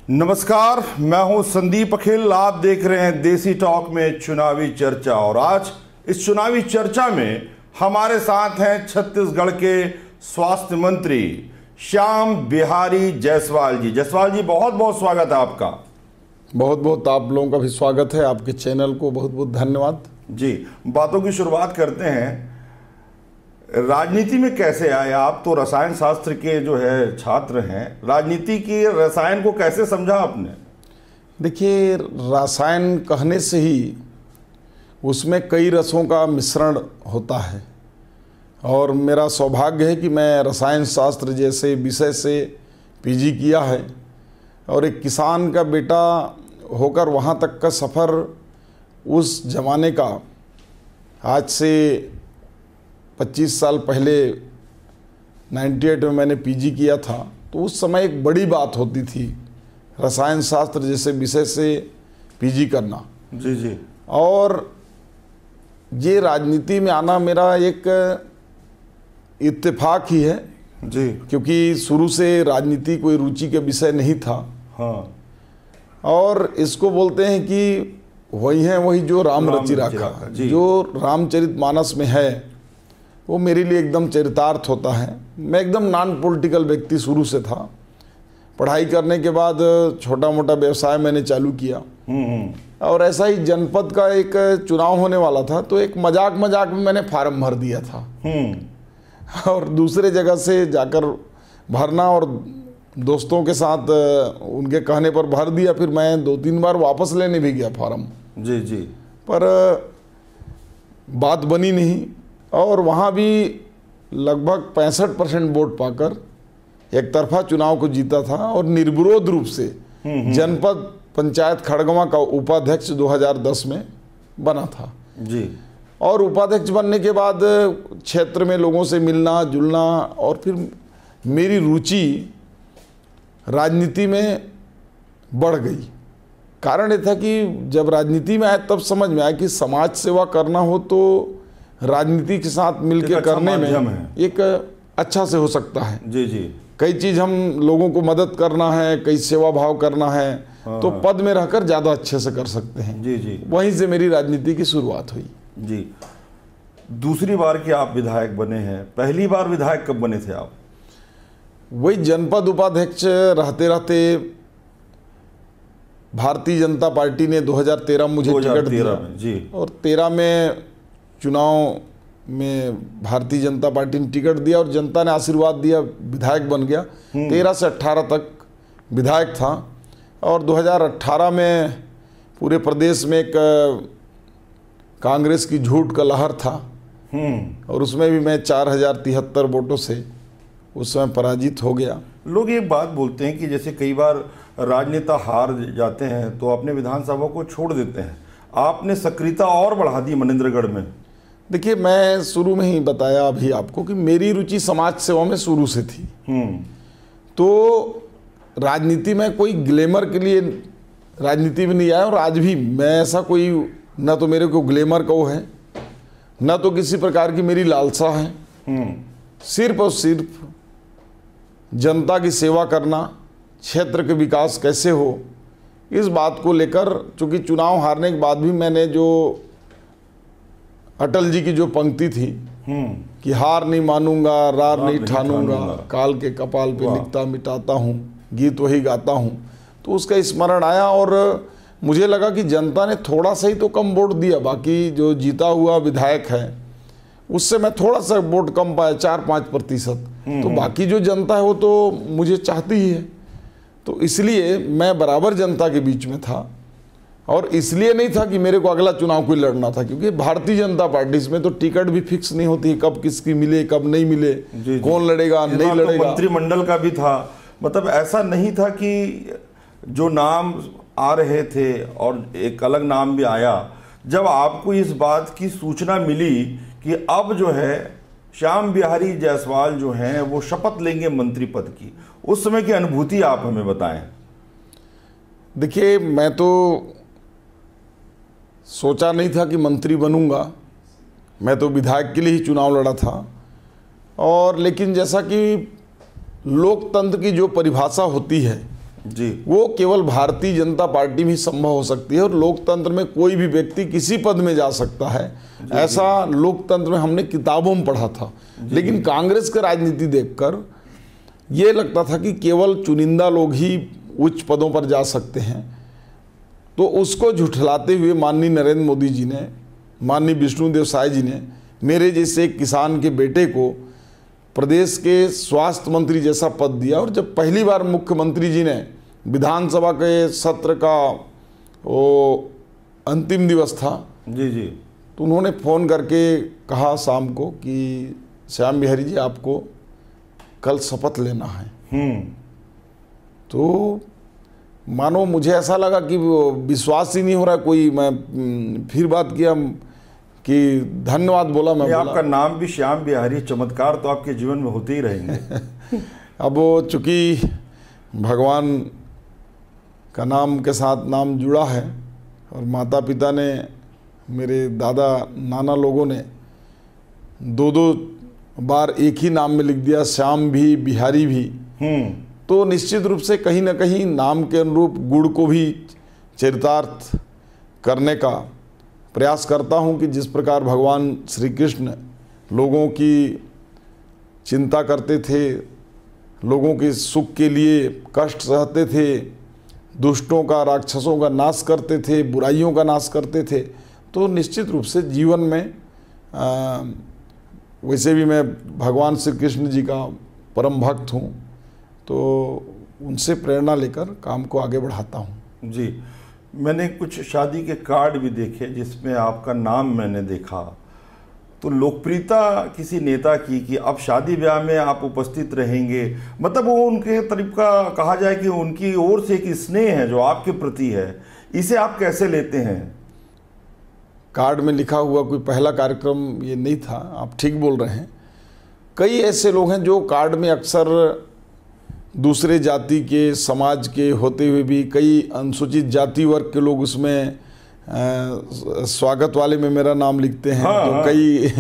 नमस्कार, मैं हूं संदीप अखिल। आप देख रहे हैं देसी टॉक में चुनावी चर्चा। और आज इस चुनावी चर्चा में हमारे साथ हैं छत्तीसगढ़ के स्वास्थ्य मंत्री श्याम बिहारी जायसवाल जी। जायसवाल जी, बहुत बहुत स्वागत है आपका। बहुत बहुत आप लोगों का भी स्वागत है, आपके चैनल को बहुत बहुत धन्यवाद जी। बातों की शुरुआत करते हैं। राजनीति में कैसे आए आप? तो रसायन शास्त्र के जो है छात्र हैं, राजनीति की रसायन को कैसे समझा आपने? देखिए, रसायन कहने से ही उसमें कई रसों का मिश्रण होता है और मेरा सौभाग्य है कि मैं रसायन शास्त्र जैसे विषय से पीजी किया है और एक किसान का बेटा होकर वहाँ तक का सफ़र उस ज़माने का, आज से 25 साल पहले 98 में मैंने पीजी किया था, तो उस समय एक बड़ी बात होती थी रसायन शास्त्र जैसे विषय से पीजी करना। जी जी। और ये राजनीति में आना मेरा एक इत्तेफाक ही है जी, क्योंकि शुरू से राजनीति कोई रुचि के विषय नहीं था। हाँ। और इसको बोलते हैं कि वही है वही जो राम रचि राखा। जो रामचरितमानस में है वो मेरे लिए एकदम चरितार्थ होता है। मैं एकदम नॉन पॉलिटिकल व्यक्ति शुरू से था। पढ़ाई करने के बाद छोटा मोटा व्यवसाय मैंने चालू किया और ऐसा ही जनपद का एक चुनाव होने वाला था, तो एक मजाक में मैंने फार्म भर दिया था और दूसरे जगह से जाकर भरना और दोस्तों के साथ उनके कहने पर भर दिया। फिर मैं 2-3 बार वापस लेने भी गया फार्म। जी जी। पर बात बनी नहीं और वहाँ भी लगभग 65% वोट पाकर एक तरफा चुनाव को जीता था और निर्विरोध रूप से जनपद पंचायत खड़गवां का उपाध्यक्ष 2010 में बना था जी। और उपाध्यक्ष बनने के बाद क्षेत्र में लोगों से मिलना जुलना और फिर मेरी रुचि राजनीति में बढ़ गई। कारण ये था कि जब राजनीति में आया तब समझ में आया कि समाज सेवा करना हो तो राजनीति के साथ मिलकर करने में एक अच्छा से हो सकता है। जी जी। कई चीज़ हम लोगों को मदद करना है, कई सेवा भाव करना है, तो पद में रहकर ज़्यादा अच्छे से कर सकते हैं। जी जी। वहीं से मेरी राजनीति की शुरुआत हुई। जी। दूसरी बार कि आप विधायक बने हैं, पहली बार विधायक कब बने थे आप? वही जनपद उपाध्यक्ष रहते रहते भारतीय जनता पार्टी ने 2013 में मुझे टिकट दिया जी। और 13 में चुनाव में भारतीय जनता पार्टी ने टिकट दिया और जनता ने आशीर्वाद दिया, विधायक बन गया। 13 से 18 तक विधायक था और 2018 में पूरे प्रदेश में एक कांग्रेस की झूठ का लहर था और उसमें भी मैं 4073 वोटों से उस समय पराजित हो गया। लोग एक बात बोलते हैं कि जैसे कई बार राजनेता हार जाते हैं तो अपने विधानसभा को छोड़ देते हैं। आपने सक्रियता और बढ़ा दी मनेंद्रगढ़ में। देखिए, मैं शुरू में ही बताया अभी आपको कि मेरी रुचि समाज सेवा में शुरू से थी। तो राजनीति में कोई ग्लैमर के लिए राजनीति में नहीं आया और आज भी मैं ऐसा कोई, ना तो मेरे को ग्लैमर का वो है, ना तो किसी प्रकार की मेरी लालसा है। सिर्फ और सिर्फ जनता की सेवा करना, क्षेत्र के विकास कैसे हो, इस बात को लेकर। चूँकि चुनाव हारने के बाद भी मैंने जो अटल जी की जो पंक्ति थी कि हार नहीं मानूंगा, रार नहीं ठानूंगा, काल के कपाल पे लिखता मिटाता हूँ, गीत वही गाता हूँ, तो उसका स्मरण आया और मुझे लगा कि जनता ने थोड़ा सा ही तो कम वोट दिया। बाकी जो जीता हुआ विधायक है उससे मैं थोड़ा सा वोट कम पाया, 4-5%। तो बाकी जो जनता है वो तो मुझे चाहती ही है। तो इसलिए मैं बराबर जनता के बीच में था और इसलिए नहीं था कि मेरे को अगला चुनाव कोई लड़ना था, क्योंकि भारतीय जनता पार्टी इसमें तो टिकट भी फिक्स नहीं होती, कब किसकी मिले कब नहीं मिले, कौन लड़ेगा नहीं लड़ेगा। मंत्रिमंडल का भी था, मतलब ऐसा नहीं था कि जो नाम आ रहे थे और एक अलग नाम भी आया। जब आपको इस बात की सूचना मिली कि अब जो है श्याम बिहारी जायसवाल जो हैं वो शपथ लेंगे मंत्री पद की, उस समय की अनुभूति आप हमें बताएं। देखिए, मैं तो सोचा नहीं था कि मंत्री बनूंगा, मैं तो विधायक के लिए ही चुनाव लड़ा था। और लेकिन जैसा कि लोकतंत्र की जो परिभाषा होती है जी, वो केवल भारतीय जनता पार्टी में ही संभव हो सकती है। और लोकतंत्र में कोई भी व्यक्ति किसी पद में जा सकता है, ऐसा लोकतंत्र में हमने किताबों में पढ़ा था। लेकिन कांग्रेस की राजनीति देखकर ये लगता था कि केवल चुनिंदा लोग ही उच्च पदों पर जा सकते हैं। तो उसको झुठलाते हुए माननीय नरेंद्र मोदी जी ने, माननीय विष्णुदेव साय जी ने मेरे जैसे एक किसान के बेटे को प्रदेश के स्वास्थ्य मंत्री जैसा पद दिया। और जब पहली बार मुख्यमंत्री जी ने विधानसभा के सत्र का वो अंतिम दिवस था, जी जी, तो उन्होंने फ़ोन करके कहा शाम को कि श्याम बिहारी जी आपको कल शपथ लेना है। तो मानो मुझे ऐसा लगा कि वो विश्वास ही नहीं हो रहा कोई। मैं फिर बात किया कि धन्यवाद बोला। मैं बोला आपका नाम भी श्याम बिहारी, चमत्कार तो आपके जीवन में होते ही रहेंगे। अब वो चूँकि भगवान का नाम के साथ नाम जुड़ा है और माता पिता ने, मेरे दादा नाना लोगों ने दो बार एक ही नाम में लिख दिया, श्याम भी बिहारी भी। तो निश्चित रूप से कहीं ना कहीं नाम के अनुरूप गुण को भी चरितार्थ करने का प्रयास करता हूं कि जिस प्रकार भगवान श्री कृष्ण लोगों की चिंता करते थे, लोगों के सुख के लिए कष्ट सहते थे, दुष्टों का, राक्षसों का नाश करते थे, बुराइयों का नाश करते थे, तो निश्चित रूप से जीवन में वैसे भी मैं भगवान श्री कृष्ण जी का परम भक्त हूँ, तो उनसे प्रेरणा लेकर काम को आगे बढ़ाता हूँ। जी, मैंने कुछ शादी के कार्ड भी देखे जिसमें आपका नाम मैंने देखा। तो लोकप्रियता किसी नेता की कि अब शादी ब्याह में आप उपस्थित रहेंगे, मतलब वो उनके तरीका कहा जाए कि उनकी ओर से एक स्नेह है जो आपके प्रति है, इसे आप कैसे लेते हैं? कार्ड में लिखा हुआ कोई पहला कार्यक्रम ये नहीं था, आप ठीक बोल रहे हैं। कई ऐसे लोग हैं जो कार्ड में अक्सर दूसरे जाति के, समाज के होते हुए भी कई अनुसूचित जाति वर्ग के लोग उसमें स्वागत वाले में मेरा नाम लिखते हैं। तो कई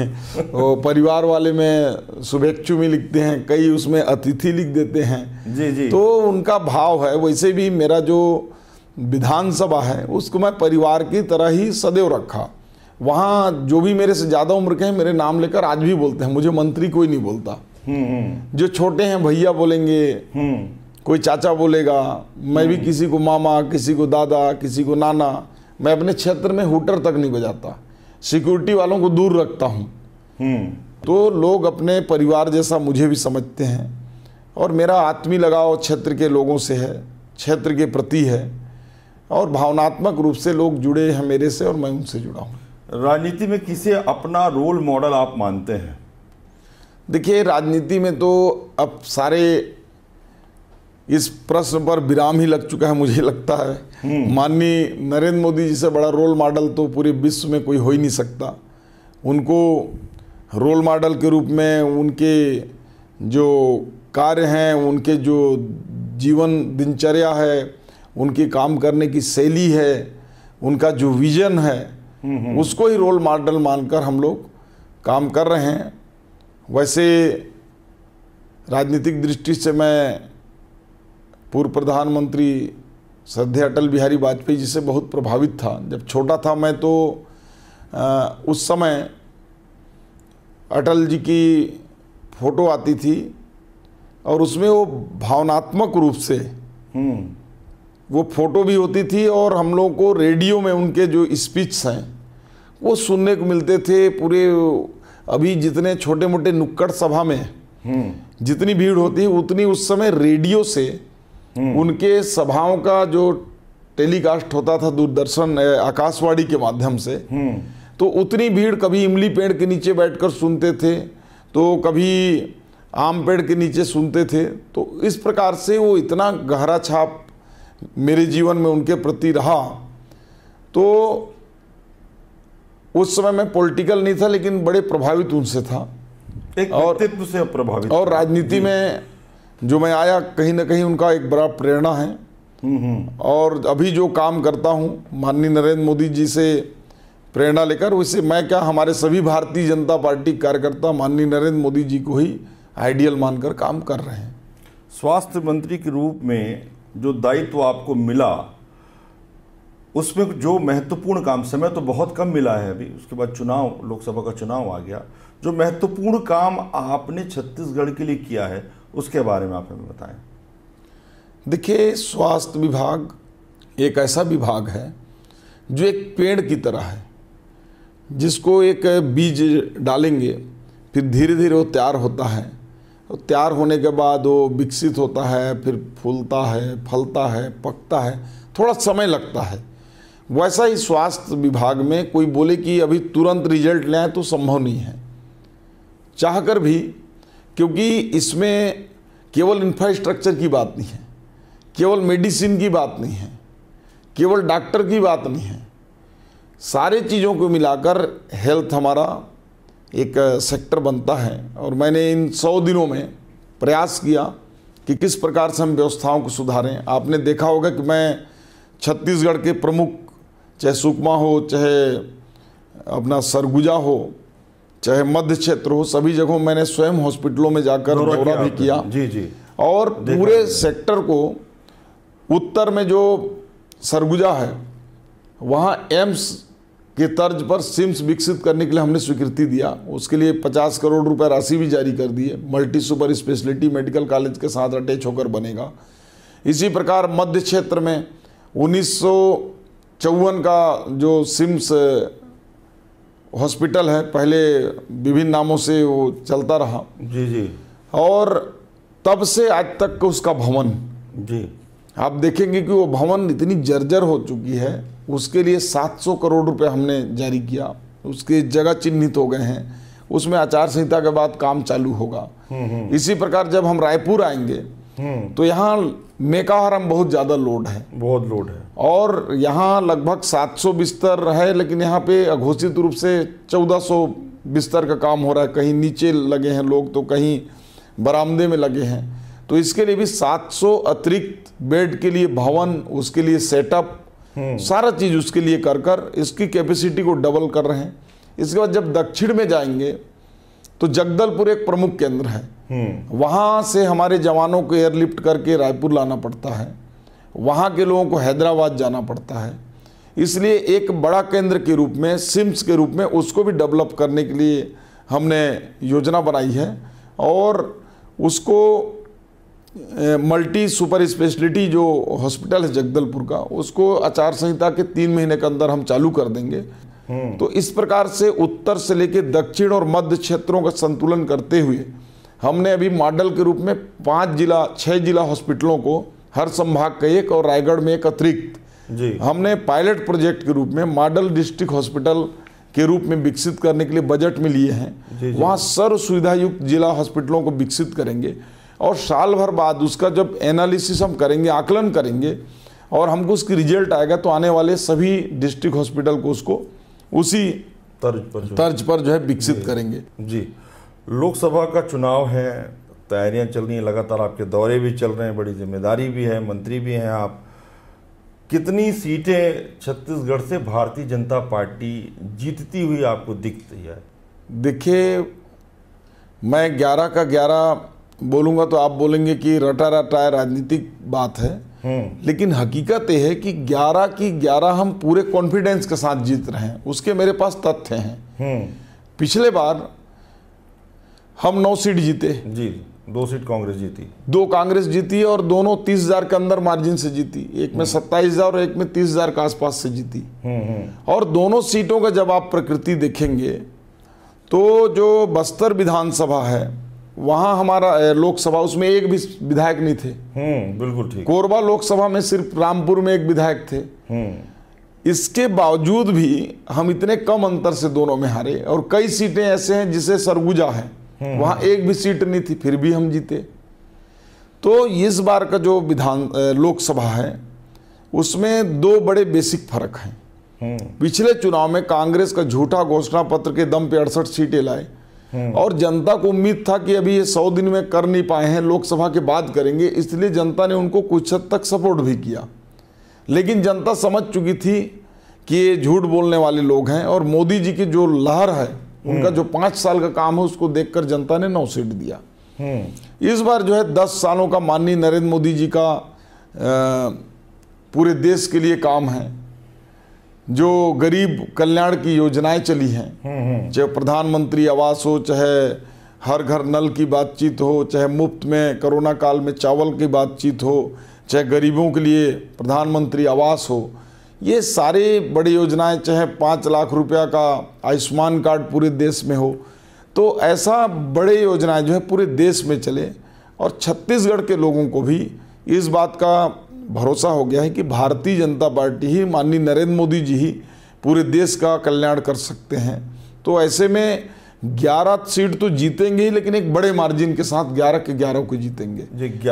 परिवार वाले में शुभेच्छु में लिखते हैं, कई उसमें अतिथि लिख देते हैं। जी जी। तो उनका भाव है। वैसे भी मेरा जो विधानसभा है उसको मैं परिवार की तरह ही सदैव रखा। वहाँ जो भी मेरे से ज़्यादा उम्र के हैं मेरे नाम लेकर आज भी बोलते हैं, मुझे मंत्री कोई नहीं बोलता। जो छोटे हैं भैया बोलेंगे, कोई चाचा बोलेगा, मैं भी किसी को मामा, किसी को दादा, किसी को नाना। मैं अपने क्षेत्र में हूटर तक नहीं बजाता, सिक्योरिटी वालों को दूर रखता हूँ। तो लोग अपने परिवार जैसा मुझे भी समझते हैं और मेरा आत्मीय लगाव क्षेत्र के लोगों से है, क्षेत्र के प्रति है और भावनात्मक रूप से लोग जुड़े हैं मेरे से और मैं उनसे जुड़ा हूँ। राजनीति में किसे अपना रोल मॉडल आप मानते हैं? देखिए, राजनीति में तो अब सारे इस प्रश्न पर विराम ही लग चुका है मुझे लगता है। माननीय नरेंद्र मोदी जी से बड़ा रोल मॉडल तो पूरे विश्व में कोई हो ही नहीं सकता। उनको रोल मॉडल के रूप में उनके जो कार्य हैं, उनके जो जीवन दिनचर्या है, उनकी काम करने की शैली है, उनका जो विजन है, उसको ही रोल मॉडल मानकर हम लोग काम कर रहे हैं। वैसे राजनीतिक दृष्टि से मैं पूर्व प्रधानमंत्री श्रद्धेय अटल बिहारी वाजपेयी जी से बहुत प्रभावित था। जब छोटा था मैं तो उस समय अटल जी की फ़ोटो आती थी और उसमें वो भावनात्मक रूप से वो फ़ोटो भी होती थी और हम लोगों को रेडियो में उनके जो स्पीच हैं वो सुनने को मिलते थे। पूरे अभी जितने छोटे मोटे नुक्कड़ सभा में जितनी भीड़ होती है उतनी उस समय रेडियो से उनके सभाओं का जो टेलीकास्ट होता था दूरदर्शन आकाशवाणी के माध्यम से, तो उतनी भीड़ कभी इमली पेड़ के नीचे बैठकर सुनते थे तो कभी आम पेड़ के नीचे सुनते थे। तो इस प्रकार से वो इतना गहरा छाप मेरे जीवन में उनके प्रति रहा। तो उस समय मैं पॉलिटिकल नहीं था लेकिन बड़े प्रभावित उनसे था, एक व्यक्तित्व से प्रभावित। और राजनीति में जो मैं आया कहीं ना कहीं उनका एक बड़ा प्रेरणा है। और अभी जो काम करता हूँ माननीय नरेंद्र मोदी जी से प्रेरणा लेकर, वैसे मैं क्या हमारे सभी भारतीय जनता पार्टी कार्यकर्ता माननीय नरेंद्र मोदी जी को ही आइडियल मानकर काम कर रहे हैं। स्वास्थ्य मंत्री के रूप में जो दायित्व आपको मिला, उसमें जो महत्वपूर्ण काम, समय तो बहुत कम मिला है अभी, उसके बाद चुनाव, लोकसभा का चुनाव आ गया, जो महत्वपूर्ण काम आपने छत्तीसगढ़ के लिए किया है उसके बारे में आप हमें बताएं। देखिए, स्वास्थ्य विभाग एक ऐसा विभाग है जो एक पेड़ की तरह है, जिसको एक बीज डालेंगे, फिर धीरे धीरे वो तैयार होता है, और तैयार होने के बाद वो विकसित होता है, फिर फूलता है, फलता है, पकता है, थोड़ा समय लगता है। वैसा ही स्वास्थ्य विभाग में कोई बोले कि अभी तुरंत रिजल्ट ले आए तो संभव नहीं है, चाहकर भी, क्योंकि इसमें केवल इंफ्रास्ट्रक्चर की बात नहीं है, केवल मेडिसिन की बात नहीं है, केवल डॉक्टर की बात नहीं है, सारे चीज़ों को मिलाकर हेल्थ हमारा एक सेक्टर बनता है। और मैंने इन 100 दिनों में प्रयास किया कि किस प्रकार से हम व्यवस्थाओं को सुधारें। आपने देखा होगा कि मैं छत्तीसगढ़ के प्रमुख, चाहे सुकमा हो, चाहे अपना सरगुजा हो, चाहे मध्य क्षेत्र हो, सभी जगहों मैंने स्वयं हॉस्पिटलों में जाकर दौरा भी किया। जी जी। और पूरे सेक्टर को, उत्तर में जो सरगुजा है वहाँ एम्स के तर्ज पर सिम्स विकसित करने के लिए हमने स्वीकृति दिया। उसके लिए 50 करोड़ रुपए राशि भी जारी कर दी है। Multi super speciality medical college के साथ अटैच होकर बनेगा। इसी प्रकार मध्य क्षेत्र में 1954 का जो सिम्स हॉस्पिटल है, पहले विभिन्न नामों से वो चलता रहा। जी जी। और तब से आज तक का उसका भवन, जी, आप देखेंगे कि वो भवन इतनी जर्जर हो चुकी है, उसके लिए 700 करोड़ रुपए हमने जारी किया। उसके जगह चिन्हित हो गए हैं, उसमें आचार संहिता के बाद काम चालू होगा। इसी प्रकार जब हम रायपुर आएंगे तो यहाँ मेकाहारम बहुत ज़्यादा लोड है, बहुत लोड है, और यहाँ लगभग 700 बिस्तर है, लेकिन यहाँ पे अघोषित रूप से 1400 बिस्तर का काम हो रहा है। कहीं नीचे लगे हैं लोग, तो कहीं बरामदे में लगे हैं। तो इसके लिए भी 700 अतिरिक्त बेड के लिए भवन, उसके लिए सेटअप, सारा चीज़ उसके लिए कर इसकी कैपेसिटी को डबल कर रहे हैं। इसके बाद जब दक्षिण में जाएंगे तो जगदलपुर एक प्रमुख केंद्र है। वहाँ से हमारे जवानों को एयरलिफ्ट करके रायपुर लाना पड़ता है, वहाँ के लोगों को हैदराबाद जाना पड़ता है। इसलिए एक बड़ा केंद्र के रूप में, सिम्स के रूप में, उसको भी डेवलप करने के लिए हमने योजना बनाई है। और उसको मल्टी सुपर स्पेशलिटी जो हॉस्पिटल है जगदलपुर का, उसको आचार संहिता के 3 महीने के अंदर हम चालू कर देंगे। तो इस प्रकार से उत्तर से लेकर दक्षिण और मध्य क्षेत्रों का संतुलन करते हुए हमने अभी मॉडल के रूप में 6 जिला हॉस्पिटलों को, हर संभाग का एक और रायगढ़ में एक अतिरिक्त, हमने पायलट प्रोजेक्ट के रूप में मॉडल डिस्ट्रिक्ट हॉस्पिटल के रूप में विकसित करने के लिए बजट में लिए हैं। वहाँ सर्व सुविधा युक्त जिला हॉस्पिटलों को विकसित करेंगे, और साल भर बाद उसका जब एनालिसिस हम करेंगे, आकलन करेंगे, और हमको उसकी रिजल्ट आएगा, तो आने वाले सभी डिस्ट्रिक्ट हॉस्पिटल को उसको उसी तर्ज पर जो है विकसित करेंगे। जी, लोकसभा का चुनाव है, तैयारियां चल रही हैं, लगातार आपके दौरे भी चल रहे हैं, बड़ी जिम्मेदारी भी है, मंत्री भी हैं आप। कितनी सीटें छत्तीसगढ़ से भारतीय जनता पार्टी जीतती हुई आपको दिखती है? देखिए, मैं 11 का 11 बोलूँगा तो आप बोलेंगे कि रटा रटा राजनीतिक बात है, लेकिन हकीकत यह है कि 11 की 11 हम पूरे कॉन्फिडेंस के साथ जीत रहे हैं। उसके मेरे पास तथ्य हैं। पिछले बार हम 9 सीट जीते जी, 2 सीट कांग्रेस जीती, 2 कांग्रेस जीती, और दोनों 30,000 के अंदर मार्जिन से जीती। एक में 27,000 और एक में 30,000 के आसपास से जीती। और दोनों सीटों का जब आप प्रकृति देखेंगे तो जो बस्तर विधानसभा है, वहाँ हमारा लोकसभा, उसमें एक भी विधायक नहीं थे। बिल्कुल ठीक। कोरबा लोकसभा में सिर्फ रामपुर में एक विधायक थे। इसके बावजूद भी हम इतने कम अंतर से दोनों में हारे। और कई सीटें ऐसे हैं जिसे सरगुजा है, वहाँ एक भी सीट नहीं थी, फिर भी हम जीते। तो इस बार का जो लोकसभा है, उसमें 2 बड़े बेसिक फर्क हैं। पिछले चुनाव में कांग्रेस का झूठा घोषणा पत्र के दम पे 68 सीटें लाए, और जनता को उम्मीद था कि अभी ये 100 दिन में कर नहीं पाए हैं, लोकसभा के बाद करेंगे, इसलिए जनता ने उनको कुछ हद तक सपोर्ट भी किया। लेकिन जनता समझ चुकी थी कि ये झूठ बोलने वाले लोग हैं, और मोदी जी की जो लहर है, उनका जो 5 साल का काम है, उसको देखकर जनता ने 9 सीट दिया। इस बार जो है 10 सालों का माननीय नरेंद्र मोदी जी का पूरे देश के लिए काम है, जो गरीब कल्याण की योजनाएं चली हैं, चाहे प्रधानमंत्री आवास हो, चाहे हर घर नल की बातचीत हो, चाहे मुफ्त में कोरोना काल में चावल की बातचीत हो, चाहे गरीबों के लिए प्रधानमंत्री आवास हो, ये सारे बड़ी योजनाएं, चाहे 5 लाख रुपया का आयुष्मान कार्ड पूरे देश में हो, तो ऐसा बड़े योजनाएं जो है पूरे देश में चले। और छत्तीसगढ़ के लोगों को भी इस बात का भरोसा हो गया है कि भारतीय जनता पार्टी ही, माननीय नरेंद्र मोदी जी ही पूरे देश का कल्याण कर सकते हैं। तो ऐसे में 11 सीट तो जीतेंगे ही, लेकिन एक बड़े मार्जिन के साथ 11 के 11 को जीतेंगे।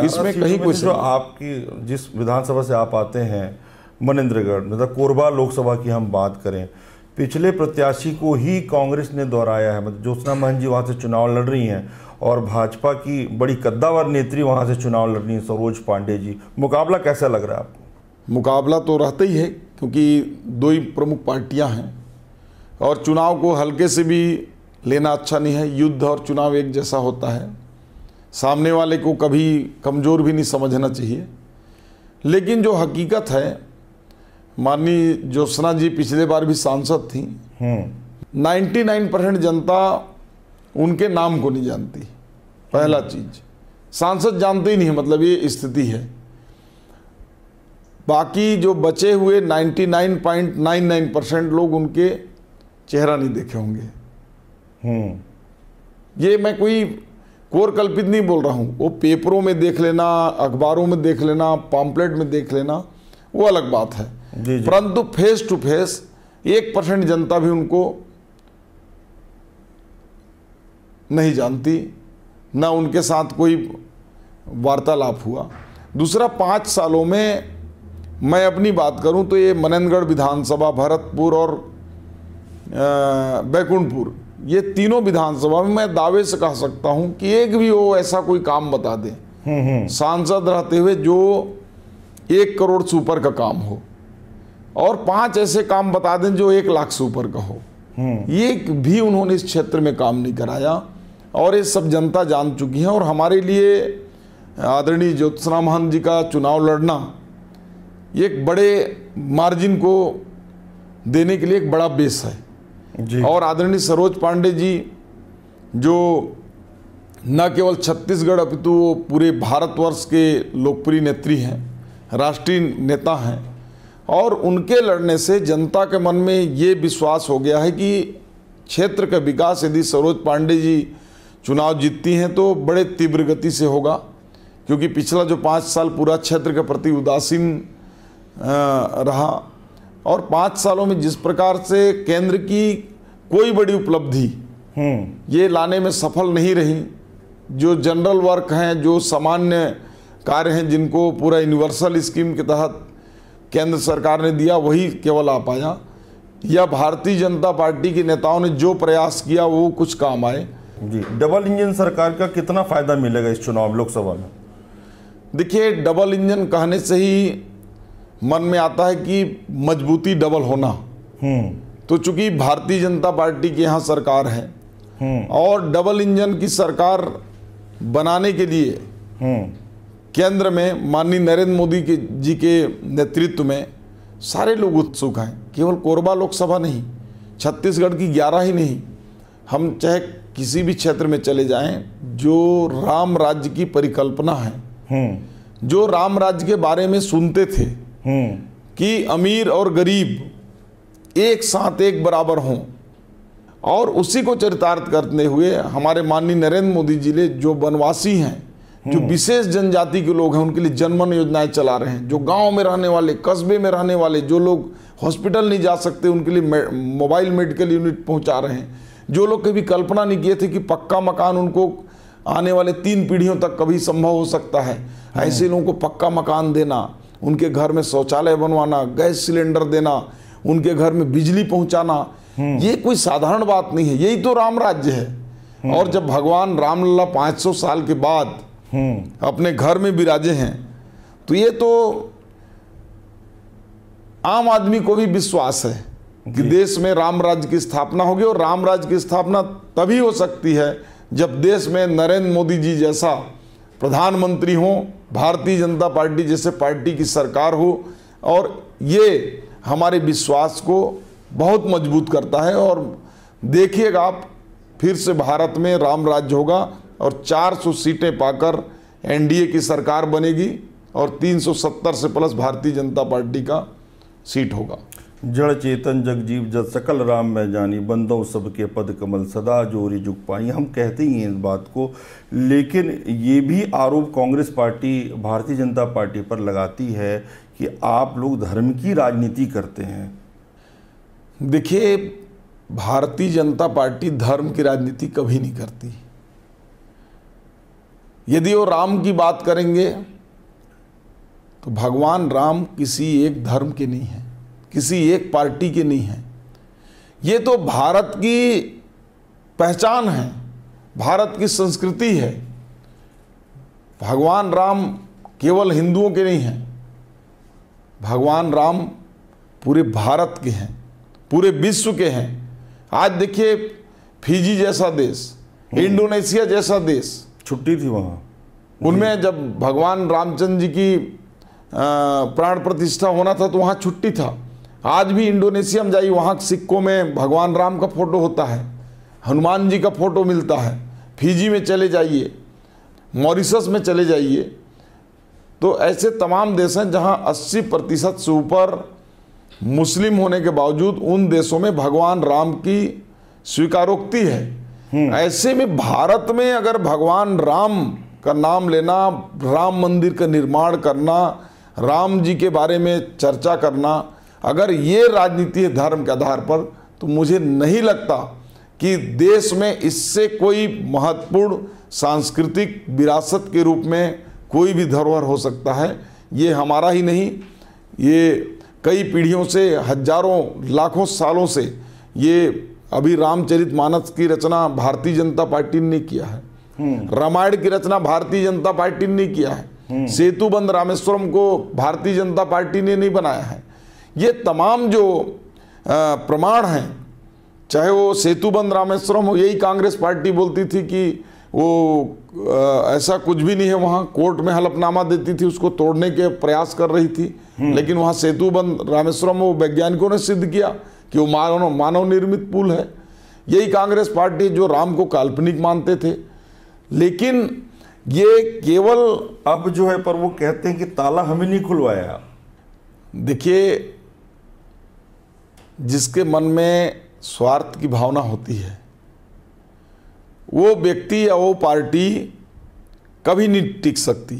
इसमें कहीं कुछ जो आपकी जिस विधानसभा से आप आते हैं मनेंद्रगढ़, मतलब कोरबा लोकसभा की हम बात करें, पिछले प्रत्याशी को ही कांग्रेस ने दोहराया है। मतलब ज्योत्सना महंत जी वहाँ से चुनाव लड़ रही हैं और भाजपा की बड़ी कद्दावर नेत्री वहाँ से चुनाव लड़ रही हैं, सरोज पांडे जी। मुकाबला कैसा लग रहा है आपको? मुकाबला तो रहता ही है, क्योंकि 2 ही प्रमुख पार्टियां हैं और चुनाव को हल्के से भी लेना अच्छा नहीं है। युद्ध और चुनाव एक जैसा होता है, सामने वाले को कभी कमज़ोर भी नहीं समझना चाहिए। लेकिन जो हकीकत है, माननीय ज्योत्सना जी पिछले बार भी सांसद थी, 99% जनता उनके नाम को नहीं जानती। पहला चीज, सांसद जानते ही नहीं, मतलब ये स्थिति है। बाकी जो बचे हुए 99.99% लोग उनके चेहरा नहीं देखे होंगे। ये मैं कोई कोर कल्पित नहीं बोल रहा हूं, वो पेपरों में देख लेना, अखबारों में देख लेना, पॉम्पलेट में देख लेना, वो अलग बात है। परंतु फेस टू फेस 1% जनता भी उनको नहीं जानती, ना उनके साथ कोई वार्तालाप हुआ। दूसरा, 5 सालों में मैं अपनी बात करूं तो ये मनेंद्रगढ़ विधानसभा, भरतपुर और बैकुंठपुर, ये तीनों विधानसभा में मैं दावे से कह सकता हूं कि एक भी वो ऐसा कोई काम बता दें सांसद रहते हुए जो 1 करोड़ से ऊपर का काम हो, और 5 ऐसे काम बता दें जो 1 लाख से ऊपर का हो। ये भी उन्होंने इस क्षेत्र में काम नहीं कराया और ये सब जनता जान चुकी है। और हमारे लिए आदरणीय ज्योत्सना महंत जी का चुनाव लड़ना एक बड़े मार्जिन को देने के लिए एक बड़ा बेस है जी। और आदरणीय सरोज पांडे जी जो न केवल छत्तीसगढ़ अपितु वो पूरे भारतवर्ष के लोकप्रिय नेत्री हैं, राष्ट्रीय नेता हैं, और उनके लड़ने से जनता के मन में ये विश्वास हो गया है कि क्षेत्र का विकास यदि सरोज पांडे जी चुनाव जीतती हैं तो बड़े तीव्र गति से होगा। क्योंकि पिछला जो 5 साल पूरा क्षेत्र के प्रति उदासीन रहा, और 5 सालों में जिस प्रकार से केंद्र की कोई बड़ी उपलब्धि ये लाने में सफल नहीं रही, जो जनरल वर्क हैं, जो सामान्य कार्य हैं, जिनको पूरा यूनिवर्सल स्कीम के तहत केंद्र सरकार ने दिया, वही केवल आ पाया। या भारतीय जनता पार्टी के नेताओं ने जो प्रयास किया वो कुछ काम आए जी। डबल इंजन सरकार का कितना फायदा मिलेगा इस चुनाव लोकसभा में? देखिए, डबल इंजन कहने से ही मन में आता है कि मजबूती डबल होना। तो चूंकि भारतीय जनता पार्टी की यहाँ सरकार है और डबल इंजन की सरकार बनाने के लिए केंद्र में माननीय नरेंद्र मोदी जी के नेतृत्व में सारे लोग उत्सुक हैं। केवल कोरबा लोकसभा नहीं, छत्तीसगढ़ की 11 ही नहीं, हम चाहे किसी भी क्षेत्र में चले जाएं, जो राम राज्य की परिकल्पना है, जो राम राज्य के बारे में सुनते थे कि अमीर और गरीब एक साथ एक बराबर हों, और उसी को चरितार्थ करते हुए हमारे माननीय नरेंद्र मोदी जी ने जो वनवासी हैं, जो विशेष जनजाति के लोग हैं, उनके लिए जनमन योजनाएं चला रहे हैं। जो गांव में रहने वाले, कस्बे में रहने वाले, जो लोग हॉस्पिटल नहीं जा सकते, उनके लिए मोबाइल मेडिकल यूनिट पहुंचा रहे हैं। जो लोग कभी कल्पना नहीं किए थे कि पक्का मकान उनको आने वाले 3 पीढ़ियों तक कभी संभव हो सकता है, ऐसे लोगों को पक्का मकान देना, उनके घर में शौचालय बनवाना, गैस सिलेंडर देना, उनके घर में बिजली पहुंचाना, ये कोई साधारण बात नहीं है। यही तो राम राज्य है। और जब भगवान रामलला 500 साल के बाद अपने घर में विराजे हैं, तो ये तो आम आदमी को भी विश्वास है कि देश में राम राज्य की स्थापना होगी। और राम राज्य की स्थापना तभी हो सकती है जब देश में नरेंद्र मोदी जी जैसा प्रधानमंत्री हों, भारतीय जनता पार्टी जैसे पार्टी की सरकार हो, और ये हमारे विश्वास को बहुत मजबूत करता है। और देखिएगा आप, फिर से भारत में राम राज्य होगा और 400 सीटें पाकर एनडीए की सरकार बनेगी और 370 से प्लस भारतीय जनता पार्टी का सीट होगा। जड़ चेतन जग जीव जग सकल राम मैं जानी, बंदों सबके पद कमल सदा जोरी जुग पाई। हम कहते ही हैं इस बात को, लेकिन ये भी आरोप कांग्रेस पार्टी भारतीय जनता पार्टी पर लगाती है कि आप लोग धर्म की राजनीति करते हैं। देखिए, भारतीय जनता पार्टी धर्म की राजनीति कभी नहीं करती। यदि वो राम की बात करेंगे तो भगवान राम किसी एक धर्म के नहीं हैं, किसी एक पार्टी के नहीं हैं। ये तो भारत की पहचान है, भारत की संस्कृति है। भगवान राम केवल हिंदुओं के नहीं हैं, भगवान राम पूरे भारत के हैं, पूरे विश्व के हैं। आज देखिए, फिजी जैसा देश, इंडोनेशिया जैसा देश, छुट्टी थी वहाँ, उनमें जब भगवान रामचंद्र जी की प्राण प्रतिष्ठा होना था तो वहाँ छुट्टी था। आज भी इंडोनेशिया में जाइए, वहाँ सिक्कों में भगवान राम का फोटो होता है, हनुमान जी का फोटो मिलता है। फिजी में चले जाइए, मॉरिशस में चले जाइए, तो ऐसे तमाम देश हैं जहाँ 80% से ऊपर मुस्लिम होने के बावजूद उन देशों में भगवान राम की स्वीकारोक्ति है। ऐसे में भारत में अगर भगवान राम का नाम लेना, राम मंदिर का निर्माण करना, राम जी के बारे में चर्चा करना, अगर ये राजनीति है धर्म के आधार पर, तो मुझे नहीं लगता कि देश में इससे कोई महत्वपूर्ण सांस्कृतिक विरासत के रूप में कोई भी धरोहर हो सकता है। ये हमारा ही नहीं, ये कई पीढ़ियों से, हजारों लाखों सालों से, ये अभी रामचरितमानस की रचना भारतीय जनता पार्टी ने नहीं किया है, रामायण की रचना भारतीय जनता पार्टी ने नहीं किया है, सेतुबंध रामेश्वरम को भारतीय जनता पार्टी ने नहीं बनाया है। ये तमाम जो प्रमाण हैं, चाहे वो सेतुबंध रामेश्वरम हो, यही कांग्रेस पार्टी बोलती थी कि वो ऐसा कुछ भी नहीं है, वहाँ कोर्ट में हलफनामा देती थी, उसको तोड़ने के प्रयास कर रही थी। लेकिन वहाँ सेतुबंध रामेश्वरम वो वैज्ञानिकों ने सिद्ध किया कि वो मानव निर्मित पुल है। यही कांग्रेस पार्टी जो राम को काल्पनिक मानते थे। लेकिन ये केवल अब जो है, पर वो कहते हैं कि ताला हमें नहीं खुलवाया। देखिए, जिसके मन में स्वार्थ की भावना होती है, वो व्यक्ति या वो पार्टी कभी नहीं टिक सकती।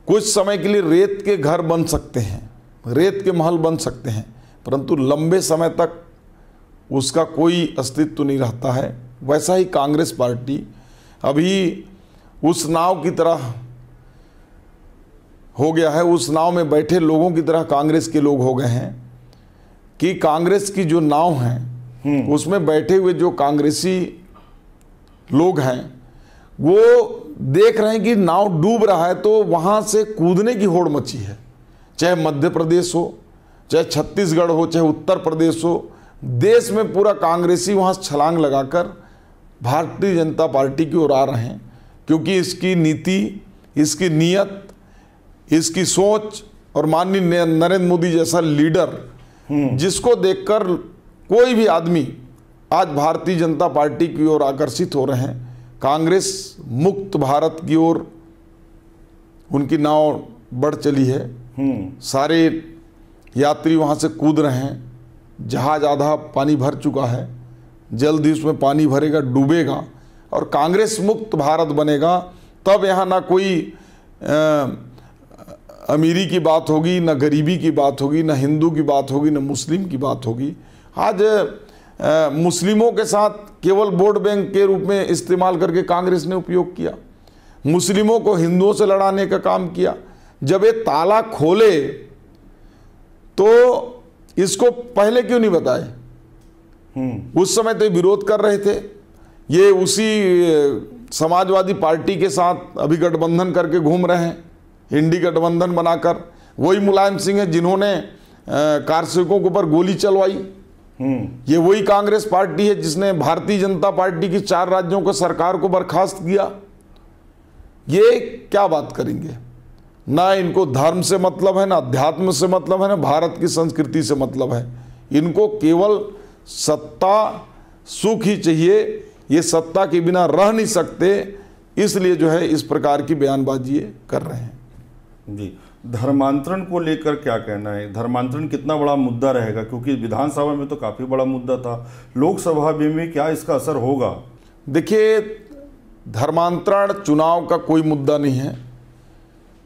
कुछ समय के लिए रेत के घर बन सकते हैं, रेत के महल बन सकते हैं, परंतु लंबे समय तक उसका कोई अस्तित्व नहीं रहता है। वैसा ही कांग्रेस पार्टी अभी उस नाव की तरह हो गया है, उस नाव में बैठे लोगों की तरह कांग्रेस के लोग हो गए हैं कि कांग्रेस की जो नाव है उसमें बैठे हुए जो कांग्रेसी लोग हैं वो देख रहे हैं कि नाव डूब रहा है, तो वहाँ से कूदने की होड़ मची है। चाहे मध्य प्रदेश हो, चाहे छत्तीसगढ़ हो, चाहे उत्तर प्रदेश हो, देश में पूरा कांग्रेसी वहाँ छलांग लगाकर भारतीय जनता पार्टी की ओर आ रहे हैं, क्योंकि इसकी नीति, इसकी नीयत, इसकी सोच और माननीय नरेंद्र मोदी जैसा लीडर जिसको देखकर कोई भी आदमी आज भारतीय जनता पार्टी की ओर आकर्षित हो रहे हैं। कांग्रेस मुक्त भारत की ओर उनकी नाव बढ़ चली है। सारे यात्री वहाँ से कूद रहे हैं, जहाज आधा पानी भर चुका है, जल्द ही उसमें पानी भरेगा, डूबेगा और कांग्रेस मुक्त भारत बनेगा। तब यहाँ ना कोई अमीरी की बात होगी, ना गरीबी की बात होगी, ना हिंदू की बात होगी, ना मुस्लिम की बात होगी। आज मुस्लिमों के साथ केवल वोट बैंक के रूप में इस्तेमाल करके कांग्रेस ने उपयोग किया, मुस्लिमों को हिंदुओं से लड़ाने का काम किया। जब ये ताला खोले तो इसको पहले क्यों नहीं बताए? उस समय तो विरोध कर रहे थे, ये उसी समाजवादी पार्टी के साथ अभी गठबंधन करके घूम रहे हैं, इंडी गठबंधन बनाकर। वही मुलायम सिंह है जिन्होंने कारसेवकों के ऊपर गोली चलवाई। ये वही कांग्रेस पार्टी है जिसने भारतीय जनता पार्टी की 4 राज्यों को सरकार को बर्खास्त किया। ये क्या बात करेंगे? ना इनको धर्म से मतलब है, ना अध्यात्म से मतलब है, ना भारत की संस्कृति से मतलब है। इनको केवल सत्ता सुख ही चाहिए। ये सत्ता के बिना रह नहीं सकते, इसलिए जो है इस प्रकार की बयानबाजी कर रहे हैं। जी, धर्मांतरण को लेकर क्या कहना है? धर्मांतरण कितना बड़ा मुद्दा रहेगा? क्योंकि विधानसभा में तो काफ़ी बड़ा मुद्दा था, लोकसभा में भी क्या इसका असर होगा? देखिए, धर्मांतरण चुनाव का कोई मुद्दा नहीं है,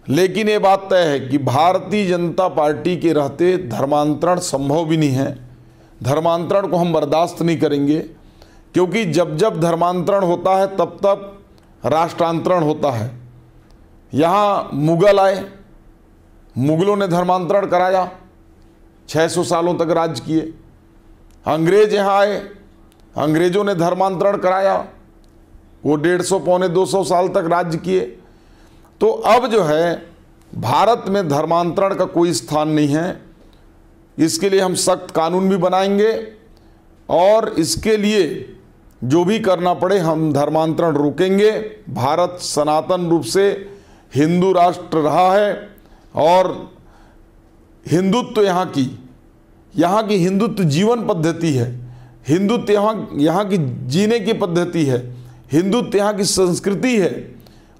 लेकिन ये बात तय है कि भारतीय जनता पार्टी के रहते धर्मांतरण संभव भी नहीं है। धर्मांतरण को हम बर्दाश्त नहीं करेंगे, क्योंकि जब जब धर्मांतरण होता है तब तब राष्ट्रांतरण होता है। यहाँ मुगल आए, मुगलों ने धर्मांतरण कराया, 600 सालों तक राज्य किए। अंग्रेज यहाँ आए, अंग्रेजों ने धर्मांतरण कराया, वो 150 पौने 200 साल तक राज्य किए। तो अब जो है भारत में धर्मांतरण का कोई स्थान नहीं है। इसके लिए हम सख्त कानून भी बनाएंगे और इसके लिए जो भी करना पड़े हम धर्मांतरण रोकेंगे। भारत सनातन रूप से हिंदू राष्ट्र रहा है और हिंदुत्व यहाँ की हिंदुत्व जीवन पद्धति है, हिंदुत्व यहाँ की जीने की पद्धति है, हिंदुत्व यहाँ की संस्कृति है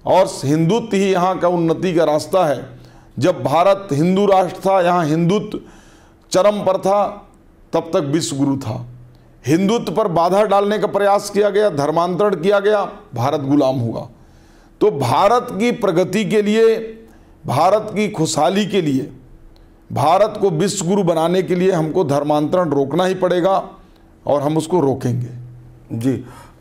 और हिंदुत्व ही यहाँ का उन्नति का रास्ता है। जब भारत हिंदू राष्ट्र था, यहाँ हिंदुत्व चरम पर था, तब तक विश्व गुरु था। हिंदुत्व पर बाधा डालने का प्रयास किया गया, धर्मांतरण किया गया, भारत गुलाम हुआ। तो भारत की प्रगति के लिए, भारत की खुशहाली के लिए, भारत को विश्व गुरु बनाने के लिए हमको धर्मांतरण रोकना ही पड़ेगा और हम उसको रोकेंगे। जी,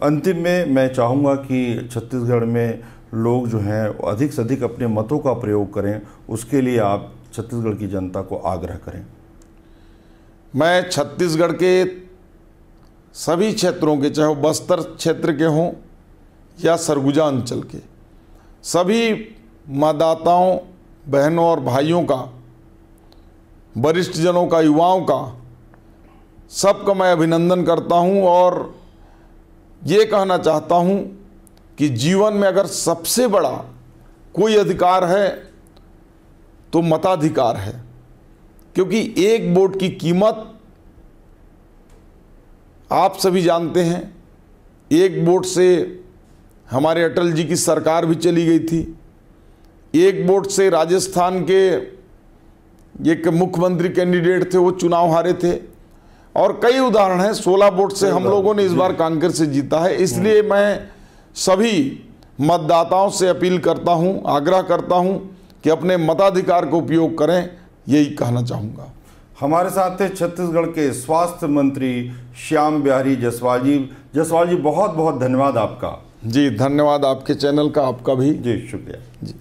अंतिम में मैं चाहूँगा कि छत्तीसगढ़ में लोग जो हैं अधिक से अधिक अपने मतों का प्रयोग करें, उसके लिए आप छत्तीसगढ़ की जनता को आग्रह करें। मैं छत्तीसगढ़ के सभी क्षेत्रों के, चाहे वो बस्तर क्षेत्र के हों या सरगुजा अंचल के, सभी मतदाताओं, बहनों और भाइयों का, वरिष्ठ जनों का, युवाओं का, सबका मैं अभिनंदन करता हूं और ये कहना चाहता हूं कि जीवन में अगर सबसे बड़ा कोई अधिकार है तो मताधिकार है, क्योंकि एक वोट की कीमत आप सभी जानते हैं। एक वोट से हमारे अटल जी की सरकार भी चली गई थी, एक वोट से राजस्थान के एक मुख्यमंत्री कैंडिडेट थे, वो चुनाव हारे थे और कई उदाहरण हैं। 16 वोट से हम लोगों ने इस बार कांग्रेस से जीता है। इसलिए मैं सभी मतदाताओं से अपील करता हूं, आग्रह करता हूं कि अपने मताधिकार का उपयोग करें, यही कहना चाहूँगा। हमारे साथ थे छत्तीसगढ़ के स्वास्थ्य मंत्री श्याम बिहारी जायसवाल जी। जायसवाल जी, बहुत बहुत धन्यवाद आपका। जी धन्यवाद, आपके चैनल का, आपका भी। जी शुक्रिया। जी।